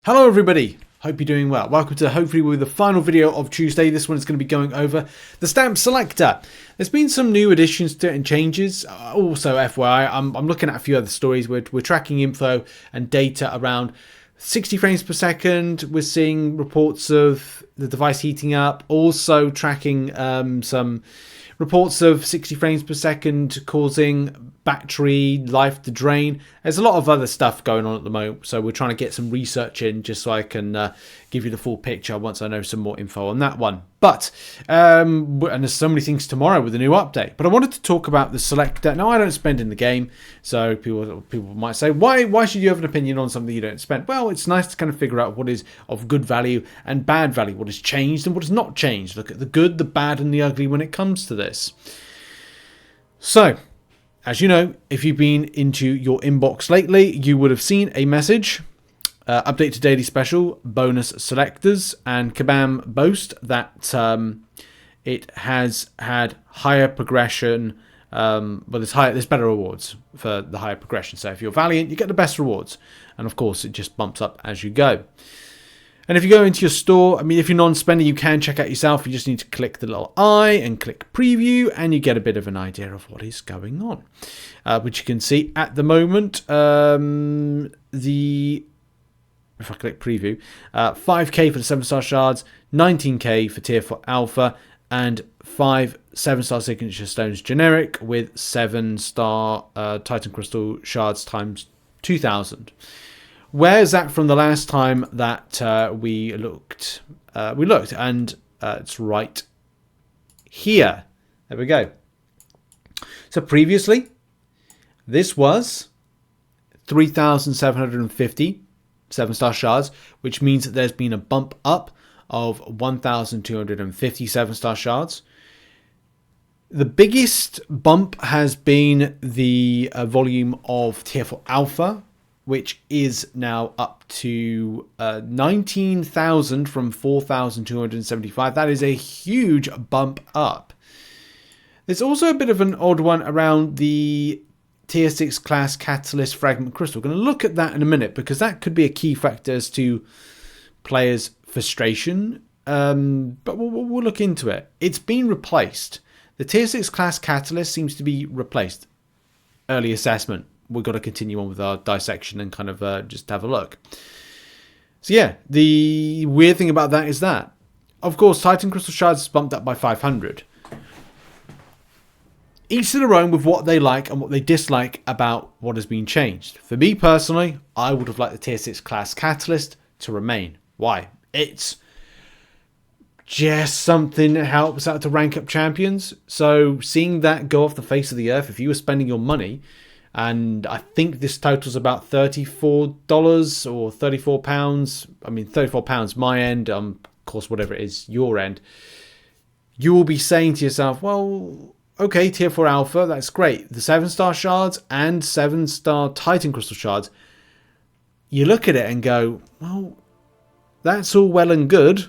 Hello everybody, hope you're doing well. Welcome to hopefully with the final video of Tuesday. This one is going to be going over the stamp selector. There's been some new additions to it and changes. Also FYI, I'm looking at a few other stories. We're tracking info and data around 60 frames per second. We're seeing reports of the device heating up. Also tracking some reports of 60 frames per second causing battery life to drain. There's a lot of other stuff going on at the moment, so we're trying to get some research in just so I can give you the full picture once I know some more info on that one. But and there's so many things tomorrow with the new update, but I wanted to talk about the selector. Now, I don't spend in the game, so people might say, why should you have an opinion on something you don't spend? Well, it's nice to kind of figure out what is of good value and bad value, what has changed and what has not changed. Look at the good, the bad and the ugly when it comes to this. So, as you know, if you've been into your inbox lately, you would have seen a message, update to daily special, bonus selectors, and Kabam boast that it has had higher progression. Well, there's better rewards for the higher progression. So if you're Valiant, you get the best rewards, and of course, it just bumps up as you go. And if you go into your store, I mean, if you're non-spender, you can check out yourself. You just need to click the little eye and click preview, and you get a bit of an idea of what is going on. Which you can see at the moment, if I click preview, 5k for the 7-star shards, 19k for tier 4 alpha, and 5 7-star signature stones generic with 7-star Titan crystal shards times 2000. Where's that from the last time that we looked? And it's right here. There we go. So previously, this was 3,750 7-star shards, which means that there's been a bump up of 1,250 7-star shards. The biggest bump has been the volume of tier 4 alpha, which is now up to 19,000 from 4,275. That is a huge bump up. There's also a bit of an odd one around the tier 6 class catalyst fragment crystal. We're going to look at that in a minute because that could be a key factor as to players' frustration. But we'll look into it. It's been replaced. The tier 6 class catalyst seems to be replaced. Early assessment. We've got to continue on with our dissection and kind of just have a look. So yeah, the weird thing about that is that, of course, Titan Crystal Shards is bumped up by 500. Each to their own with what they like and what they dislike about what has been changed. For me personally, I would have liked the tier 6 class Catalyst to remain. Why? It's just something that helps out to rank up champions. So seeing that go off the face of the earth, if you were spending your money, and I think this totals about $34 or £34. I mean, £34 my end. Of course, whatever it is your end. You will be saying to yourself, well, okay, tier 4 alpha, that's great. The 7-star shards and 7-star Titan crystal shards. You look at it and go, well, that's all well and good,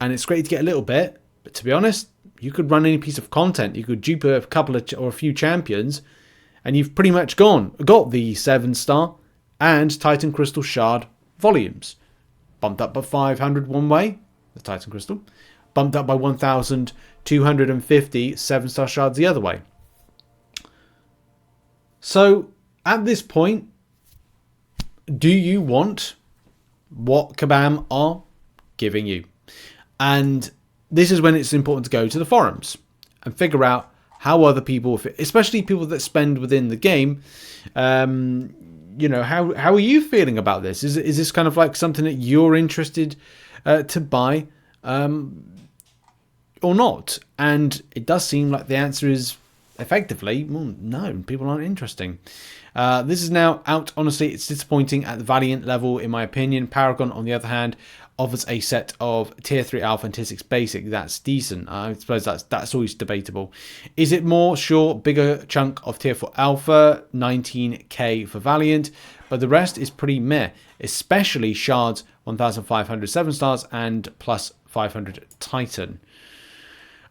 and it's great to get a little bit. But to be honest, you could run any piece of content. You could dupe a couple of or a few champions, and you've pretty much got the 7-star and Titan Crystal Shard volumes. Bumped up by 500 one way, the Titan Crystal. Bumped up by 1,250 7-star shards the other way. So, at this point, do you want what Kabam are giving you? And this is when it's important to go to the forums and figure out how other people, especially people that spend within the game, you know, how are you feeling about this? Is this kind of like something that you're interested to buy or not? And it does seem like the answer is effectively, well, no, people aren't interesting. This is now out. Honestly, it's disappointing at the Valiant level, in my opinion. Paragon, on the other hand, offers a set of tier 3 alpha and tier 6 basic. That's decent. I suppose that's always debatable. Is it more? Sure, bigger chunk of tier 4 alpha, 19k for Valiant, but the rest is pretty meh, especially shards, 1,500 7-stars and plus 500 Titan.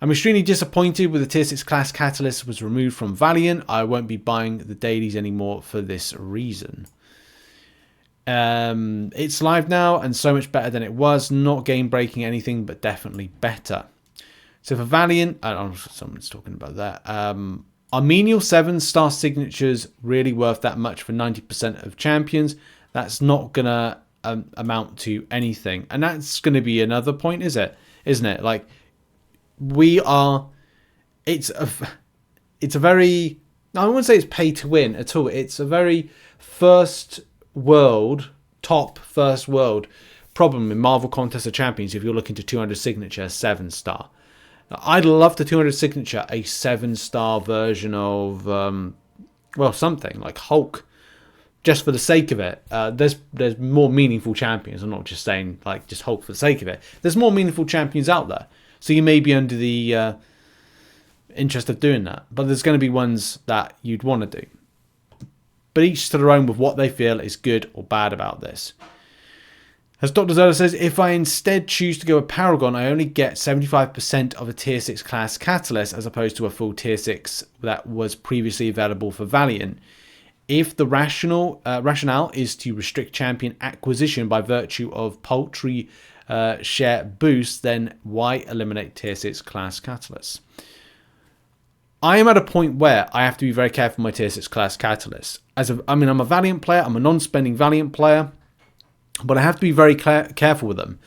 I'm extremely disappointed with the tier 6 class catalyst was removed from Valiant. I won't be buying the dailies anymore for this reason. It's live now and so much better than it was. Not game breaking anything, but definitely better. So for Valiant, someone's talking about that. Are menial 7-star signatures really worth that much for 90% of champions? That's not gonna amount to anything, and that's going to be another point, isn't it? Like, it's a very, I wouldn't say it's pay to win at all. It's a very top first world problem in Marvel Contest of Champions if you're looking to 200 signature 7-star. I'd love to 200 signature a 7-star version of something like Hulk, just for the sake of it. There's more meaningful champions. I'm not just saying like just Hulk for the sake of it. There's more meaningful champions out there, so you may be under the interest of doing that, but there's going to be ones that you'd want to do. But each to their own with what they feel is good or bad about this. As Dr. Zola says, if I instead choose to go with Paragon, I only get 75% of a tier 6 class catalyst as opposed to a full tier 6 that was previously available for Valiant. If the rationale is to restrict champion acquisition by virtue of paltry share boost, then why eliminate tier 6 class catalysts? I am at a point where I have to be very careful with my tier 6 class catalysts. I'm a Valiant player, I'm a non-spending Valiant player, but I have to be very careful with them.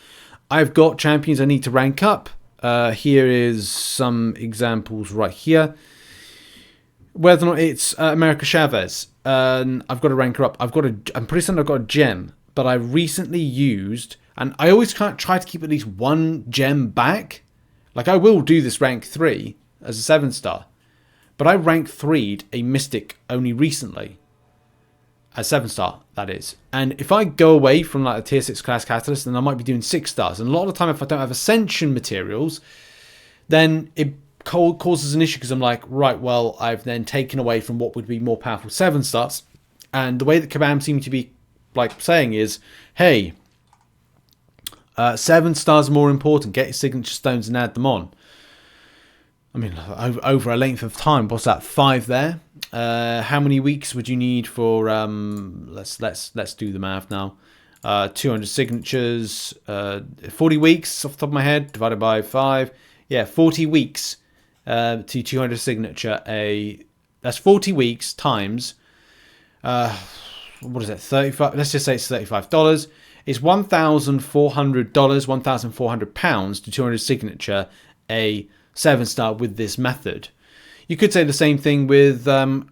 I've got champions I need to rank up. Here is some examples right here. Whether or not it's America Chavez, I've got to rank her up. I'm pretty certain I've got a gem, but I recently used, and I always try to keep at least one gem back. Like, I will do this rank 3 as a 7-star, but I rank 3'd a Mystic only recently. A 7-star, that is. And if I go away from like a tier 6 class catalyst, then I might be doing 6 stars. And a lot of the time, if I don't have Ascension materials, then it causes an issue because I'm like, right, well, I've then taken away from what would be more powerful 7 stars. And the way that Kabam seemed to be like saying is, hey, 7 stars are more important. Get your signature stones and add them on. I mean, over a length of time, what's that? 5 there. How many weeks would you need for? Let's do the math now. 200 signatures. 40 weeks off the top of my head, divided by 5. Yeah, 40 weeks to 200 signature. That's 40 weeks times. What is it? 35. Let's just say it's $35. It's $1,400. £1,400 to 200 signature a 7-star with this method. You could say the same thing with like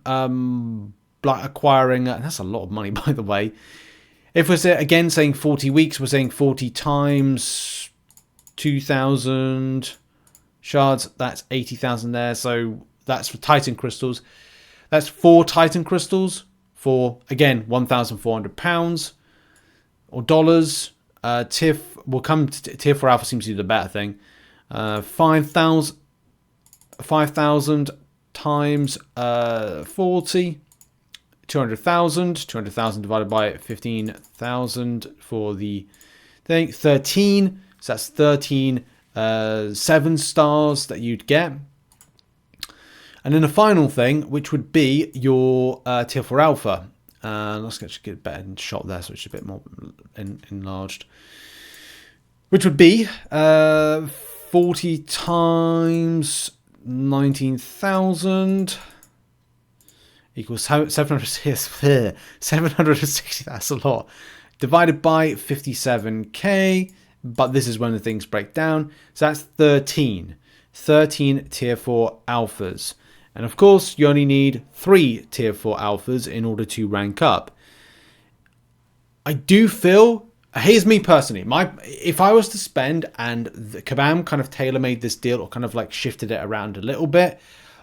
acquiring. That's a lot of money, by the way. If we're again saying 40 weeks, we're saying 40 times 2,000 shards. That's 80,000 there. So that's for Titan crystals. That's 4 Titan crystals for, again, £1,400 or dollars. Tier will come to Tier 4 Alpha seems to be the better thing. 5,000 times 40, 200,000 divided by 15,000 for the thing, 13. So that's 13 7 stars that you'd get. And then the final thing, which would be your Tier 4 Alpha. Let's get a better shot there, so it's a bit more enlarged. Which would be 40 times 19,000 equals 760. That's a lot. Divided by 57k. But this is when the things break down. So that's 13 Tier 4 Alphas. And of course, you only need 3 Tier 4 Alphas in order to rank up. I do feel, here's me personally, if I was to spend, and the Kabam kind of tailor-made this deal or kind of like shifted it around a little bit,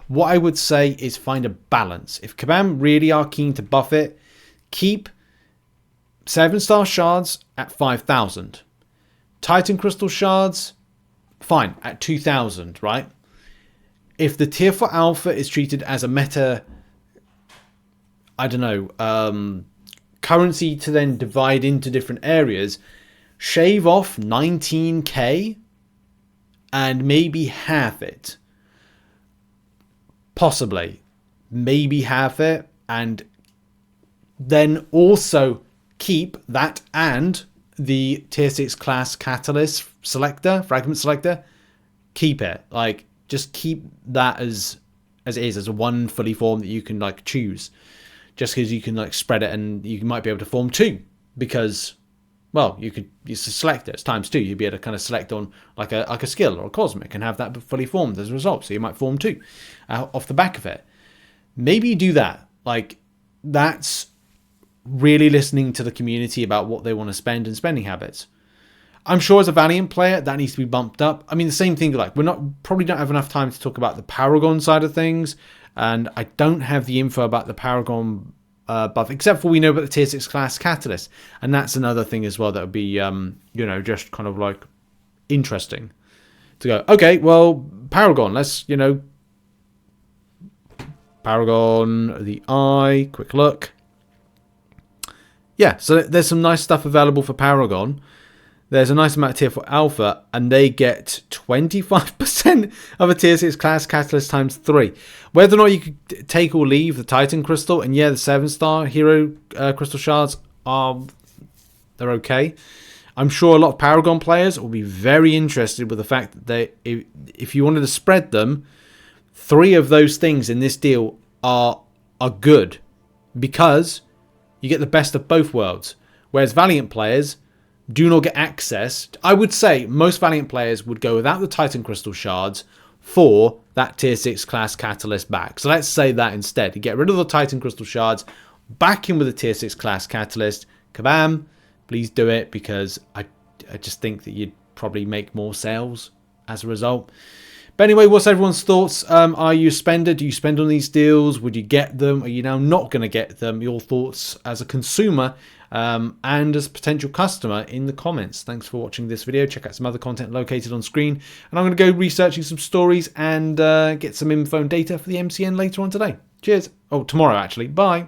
what I would say is find a balance. If Kabam really are keen to buff it, keep 7-star shards at 5,000. Titan crystal shards, fine, at 2,000, right? If the Tier 4 Alpha is treated as a meta, I don't know, currency to then divide into different areas, shave off 19k and maybe half it. Possibly. Maybe half it. And then also keep that and the tier 6 class catalyst selector, fragment selector. Keep it. Like, just keep that as it is, as a one fully form that you can like choose. Just because you can like spread it, and you might be able to form 2 because, well, it's a selector, it's times 2. You'd be able to kind of select on like a skill or a cosmic and have that fully formed as a result. So you might form 2 off the back of it. Maybe you do that. Like, that's really listening to the community about what they want to spend and spending habits. I'm sure as a Valiant player that needs to be bumped up. I mean, the same thing, like, probably don't have enough time to talk about the Paragon side of things, and I don't have the info about the Paragon buff, except for we know about the tier 6 class catalyst, and that's another thing as well that would be you know, just kind of like interesting to go, okay, well, Paragon, let's, you know, Paragon, the eye, quick look. Yeah, so there's some nice stuff available for Paragon. There's a nice amount of tier 4 alpha, and they get 25% of a tier 6 class catalyst times 3. Whether or not you could take or leave the Titan crystal, and yeah, the 7-star hero crystal shards they're okay. I'm sure a lot of Paragon players will be very interested with the fact that if you wanted to spread them, 3 of those things in this deal are good, because you get the best of both worlds. Whereas Valiant players do not get access. I would say most Valiant players would go without the Titan crystal shards for that tier 6 class catalyst back. So let's say that instead. You get rid of the Titan crystal shards, back in with a tier 6 class catalyst. Kabam. Please do it, because I just think that you'd probably make more sales as a result. But anyway, what's everyone's thoughts? Are you a spender? Do you spend on these deals? Would you get them? Are you now not going to get them? Your thoughts as a consumer and as a potential customer in the comments. Thanks for watching this video. Check out some other content located on screen. And I'm going to go researching some stories and get some info and data for the MCN later on today. Cheers. Oh, tomorrow actually. Bye.